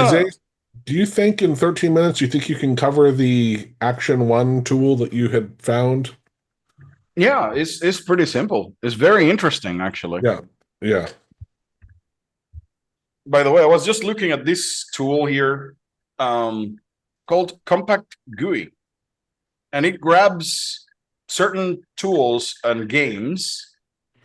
Isaias, do you think in 13 minutes, you think you can cover the Action1 tool that you had found? Yeah, it's pretty simple. It's very interesting, actually. Yeah, yeah. By the way, I was just looking at this tool here, called Compact GUI, and it grabs certain tools and games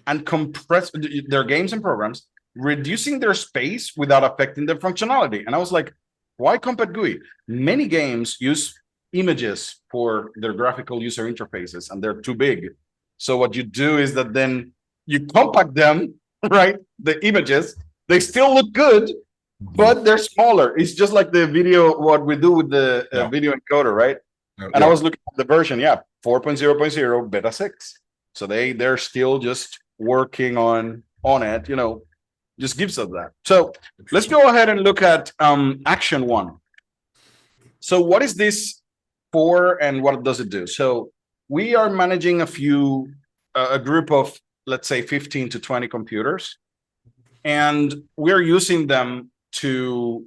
and compress their games and programs, reducing their space without affecting their functionality. And I was like, why Compact GUI? Many games use images for their graphical user interfaces, and they're too big. So what you do is that then you compact them, right? The images, they still look good, but they're smaller. It's just like the video, what we do with the Yeah, video encoder, right? And I yeah. was looking at the version, yeah, 4.0.0 beta 6. So they're still just working on it, just gives us that. So let's go ahead and look at Action1. So what is this for and what does it do? So we are managing a group of, let's say, 15 to 20 computers, and we're using them to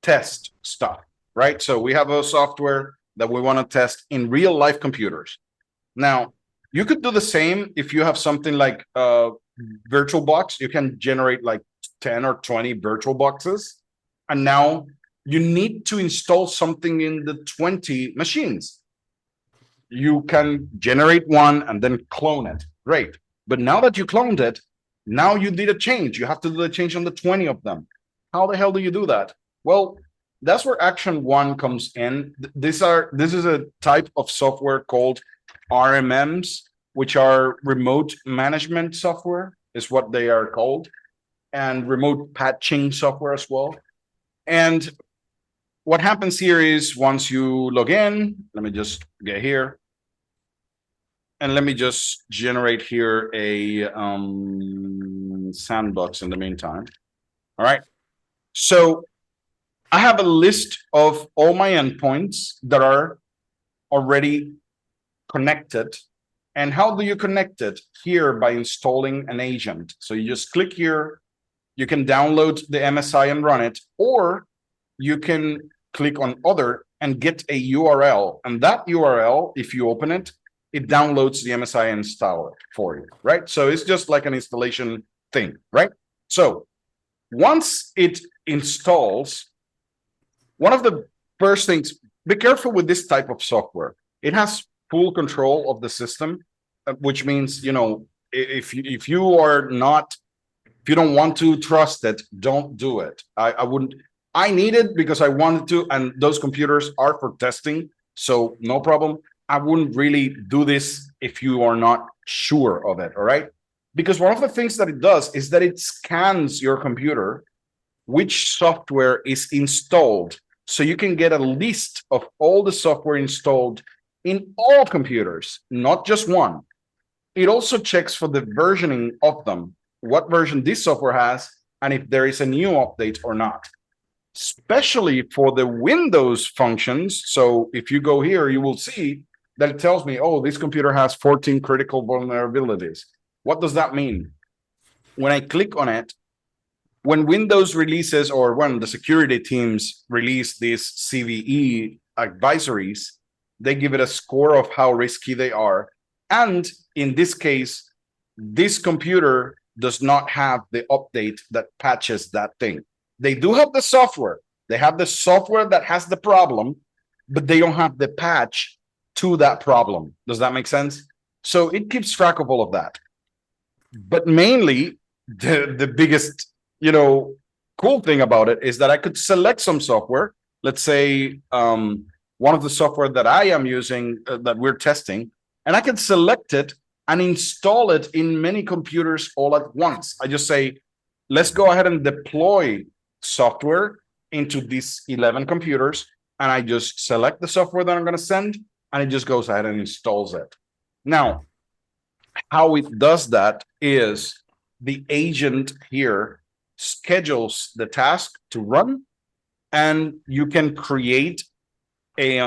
test stuff, right? So we have a software that we want to test in real life computers. Now, you could do the same if you have something like VirtualBox. You can generate like 10 or 20 virtual boxes. And now you need to install something in the 20 machines. You can generate one and then clone it. Great. But now that you cloned it, now you did a change. You have to do the change on the 20 of them. How the hell do you do that? Well, that's where Action1 comes in. This is a type of software called RMMs, which are remote management software, is what they are called, and remote patching software as well. And what happens here is once you log in, let me just get here. And let me just generate here a sandbox in the meantime. All right. So I have a list of all my endpoints that are already connected. And how do you connect it? Here by installing an agent. So you just click here, you can download the MSI and run it, or you can click on other and get a URL. And that URL, if you open it, it downloads the MSI and install it for you, right? So it's just like an installation thing, right? So once it installs, one of the first things, be careful with this type of software. It has full control of the system, which means, if you are not, if you don't want to trust it, don't do it. I wouldn't. I need it because I wanted to, and those computers are for testing, so no problem. I wouldn't really do this if you are not sure of it, all right? Because one of the things that it does is that it scans your computer, which software is installed, so you can get a list of all the software installed in all computers, not just one. It also checks for the versioning of them, what version this software has, and if there is a new update or not, especially for the Windows functions. So if you go here, you will see that it tells me, oh, this computer has 14 critical vulnerabilities. What does that mean? When I click on it, when Windows releases or when the security teams release these CVE advisories, they give it a score of how risky they are. And in this case, this computer does not have the update that patches that thing. They do have the software. They have the software that has the problem, but they don't have the patch to that problem. Does that make sense? So it keeps track of all of that. But mainly, the biggest, cool thing about it is that I could select some software. Let's say one of the software that I am using, that we're testing, and I can select it and install it in many computers all at once. I just say, let's go ahead and deploy software into these 11 computers. And I just select the software that I'm going to send, and it just goes ahead and installs it. Now, how it does that is the agent here schedules the task to run, and you can create a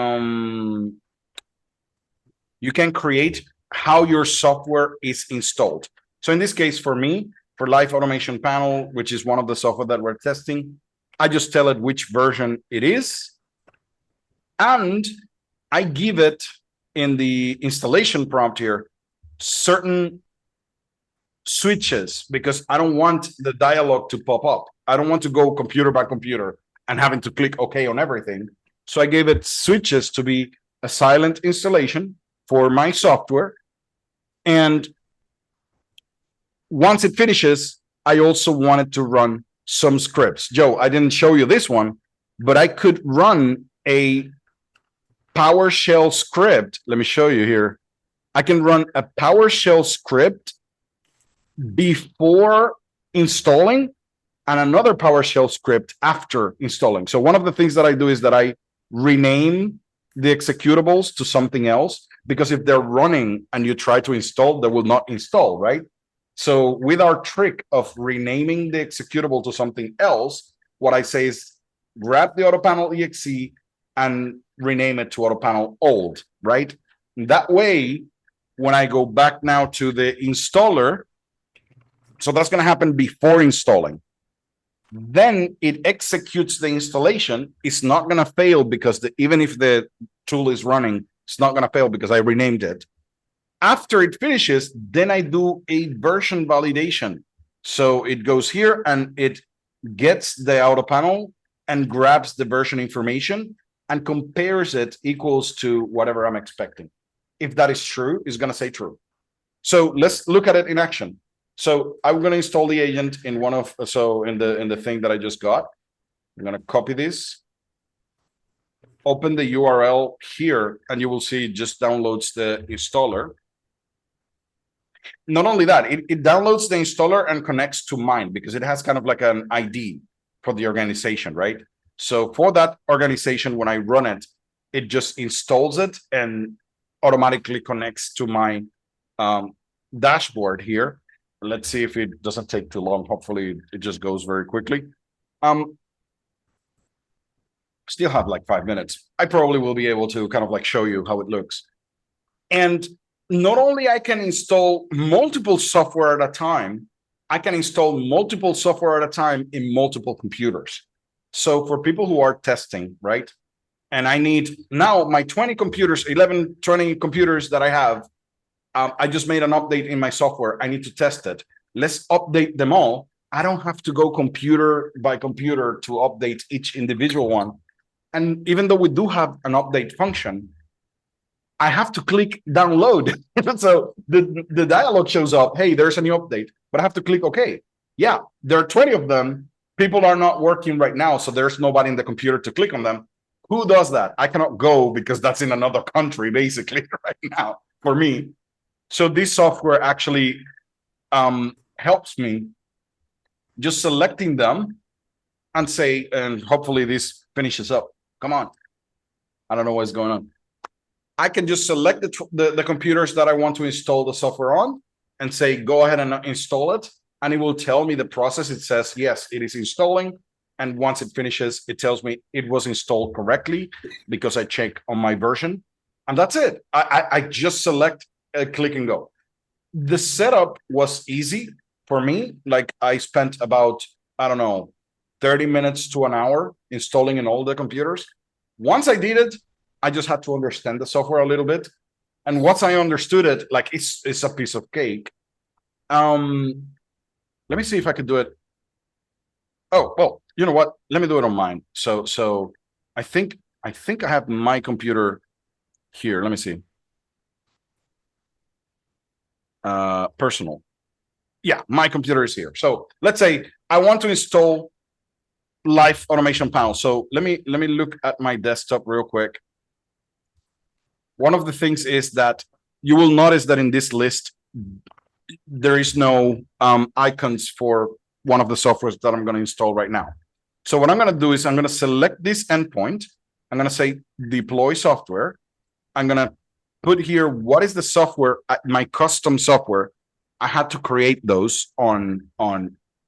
how your software is installed. So in this case, for me, for Live Automation Panel, which is one of the software that we're testing, I just tell it which version it is, and I give it in the installation prompt here certain switches, because I don't want the dialog to pop up. I don't want to go computer by computer and having to click OK on everything. So I gave it switches to be a silent installation for my software. And once it finishes, I also wanted to run some scripts. Joe, I didn't show you this one, but I could run a PowerShell script. Let me show you here. I can run a PowerShell script before installing and another PowerShell script after installing. So one of the things that I do is that I rename the executables to something else, because if they're running and you try to install, they will not install, right? So with our trick of renaming the executable to something else, what I say is grab the AutoPanel.exe and rename it to AutoPanel old, right? That way, when I go back now to the installer, so that's going to happen before installing. Then it executes the installation. It's not going to fail because even if the tool is running, it's not going to fail because I renamed it. After it finishes, then I do a version validation. So it goes here and it gets the AutoPanel and grabs the version information and compares it equals to whatever I'm expecting. If that is true, it's going to say true. So let's look at it in action. So I'm going to install the agent in in the thing that I just got. I'm going to copy this, open the URL here, and you will see it just downloads the installer. Not only that, it downloads the installer and connects to mine because it has kind of like an ID for the organization, right? So for that organization, when I run it, it just installs it and automatically connects to my dashboard here. Let's see if it doesn't take too long. Hopefully it just goes very quickly. Still have like 5 minutes. I probably will be able to kind of like show you how it looks. And not only I can install multiple software at a time, I can install multiple software at a time in multiple computers. So for people who are testing, right? And I need now my 20 computers, 20 computers that I have. I just made an update in my software. I need to test it. Let's update them all. I don't have to go computer by computer to update each individual one. And even though we do have an update function, I have to click download. So the dialog shows up, hey, there's a new update, but I have to click OK. Yeah, there are 20 of them. People are not working right now, so there's nobody in the computer to click on them. Who does that? I cannot go because that's in another country, basically, right now for me. So this software actually helps me just selecting them and say, and hopefully this finishes up. Come on. I don't know what's going on. I can just select the computers that I want to install the software on and say, go ahead and install it. And it will tell me the process. It says, yes, it is installing. And once it finishes, it tells me it was installed correctly because I check on my version. And that's it. I just select, click and go. The setup was easy for me. Like I spent about, I don't know, 30 minutes to an hour installing in all the computers. Once I did it, I just had to understand the software a little bit. And once I understood it, like it's a piece of cake. Let me see if I could do it. Oh, well, you know what? Let me do it on mine. So I think I have my computer here. Let me see. Personal. Yeah, my computer is here. So let's say I want to install Live Automation Panel. So let me look at my desktop real quick. One of the things is that you will notice that in this list, there is no icons for one of the softwares that I'm going to install right now. So what I'm going to do is I'm going to select this endpoint. I'm going to say deploy software. I'm going to put here what is the software, my custom software. I had to create those on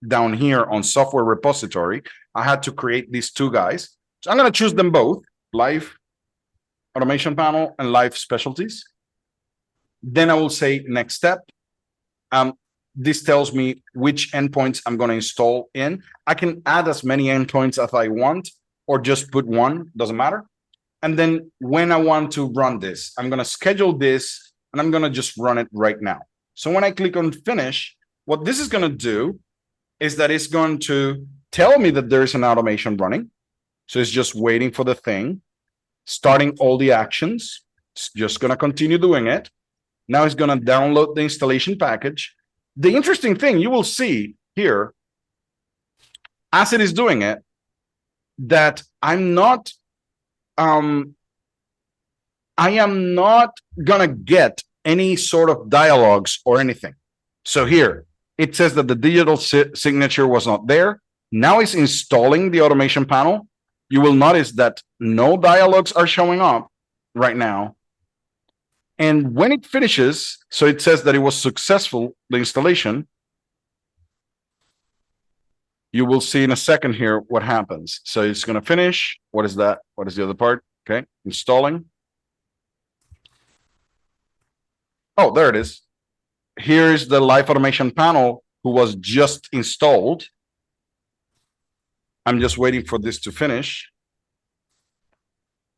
down here on software repository. I had to create these two guys. So I'm going to choose them both, Live Automation Panel and Live Specialties. Then I will say next step. this tells me which endpoints I'm going to install in. I can add as many endpoints as I want, or just put one, doesn't matter. And then when I want to run this, I'm going to schedule this and I'm going to just run it right now. So when I click on finish, what this is going to do is that it's going to tell me that there's an automation running. So it's just waiting for the thing, starting all the actions. It's just going to continue doing it. Now it's going to download the installation package. The interesting thing you will see here, as it is doing it, that I am not gonna get any sort of dialogues or anything. So here it says that the digital signature was not there. Now it's installing the automation panel. You will notice that no dialogues are showing up right now. And when it finishes, so it says that it was successful, the installation. You will see in a second here what happens. So it's going to finish. What is that? What is the other part? Okay, installing. Oh, there it is. Here's the live automation panel who was just installed. I'm just waiting for this to finish.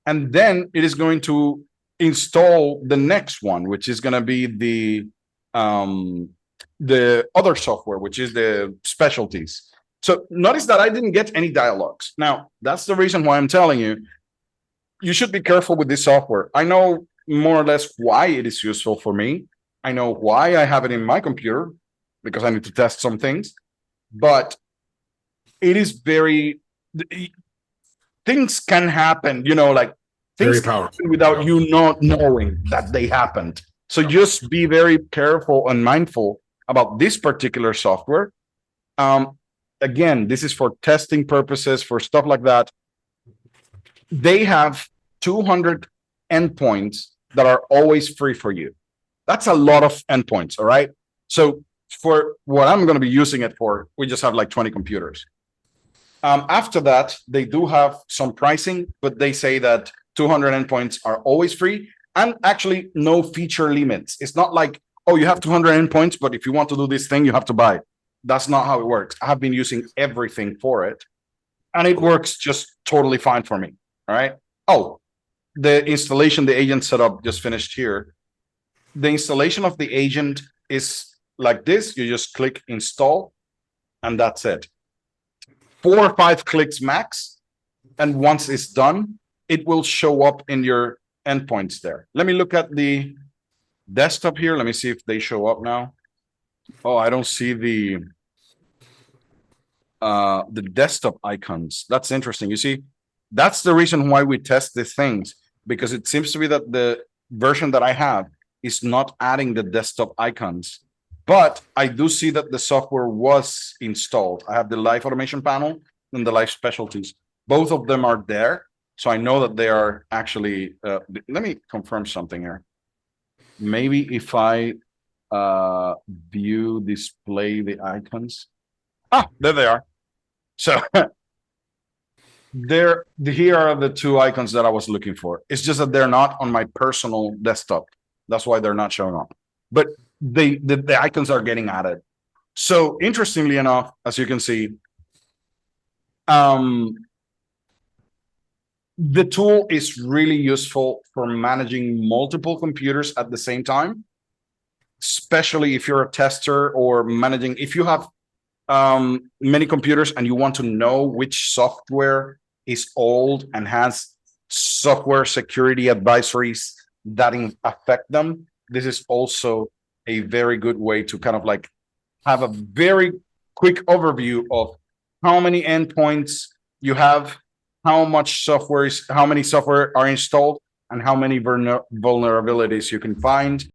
And then it is going to install the next one, which is going to be the other software, which is the specialties. So notice that I didn't get any dialogues. Now, that's the reason why I'm telling you, you should be careful with this software. I know more or less why it is useful for me. I know why I have it in my computer, because I need to test some things. But it is things can happen, like things can happen without you not knowing that they happened. So just be very careful and mindful about this particular software. Again, this is for testing purposes, for stuff like that. They have 200 endpoints that are always free for you. That's a lot of endpoints, all right? So for what I'm going to be using it for, we just have like 20 computers. After that, they do have some pricing, but they say that 200 endpoints are always free, and actually no feature limits. It's not like, oh, you have 200 endpoints, but if you want to do this thing, you have to buy it. That's not how it works. I have been using everything for it, and it works just totally fine for me. All right. Oh, the installation, the agent setup just finished here. The installation of the agent is like this. You just click install, and that's it. 4 or 5 clicks max. And once it's done, it will show up in your endpoints there. Let me look at the desktop here. Let me see if they show up now. Oh, I don't see the desktop icons. That's interesting. You see, that's the reason why we test these things, because it seems to be that the version that I have is not adding the desktop icons. But I do see that the software was installed. I have the live automation panel and the live specialties. Both of them are there. So I know that they are actually, let me confirm something here. Maybe if I view display the icons. Ah, there they are. So here are the 2 icons that I was looking for. It's just that they're not on my personal desktop. That's why they're not showing up. But the icons are getting added. So interestingly enough, as you can see, the tool is really useful for managing multiple computers at the same time, especially if you're a tester or managing, if you have many computers and you want to know which software is old and has software security advisories that affect them. This is also a very good way to kind of like have a very quick overview of how many endpoints you have, how many software are installed, and how many vulnerabilities you can find.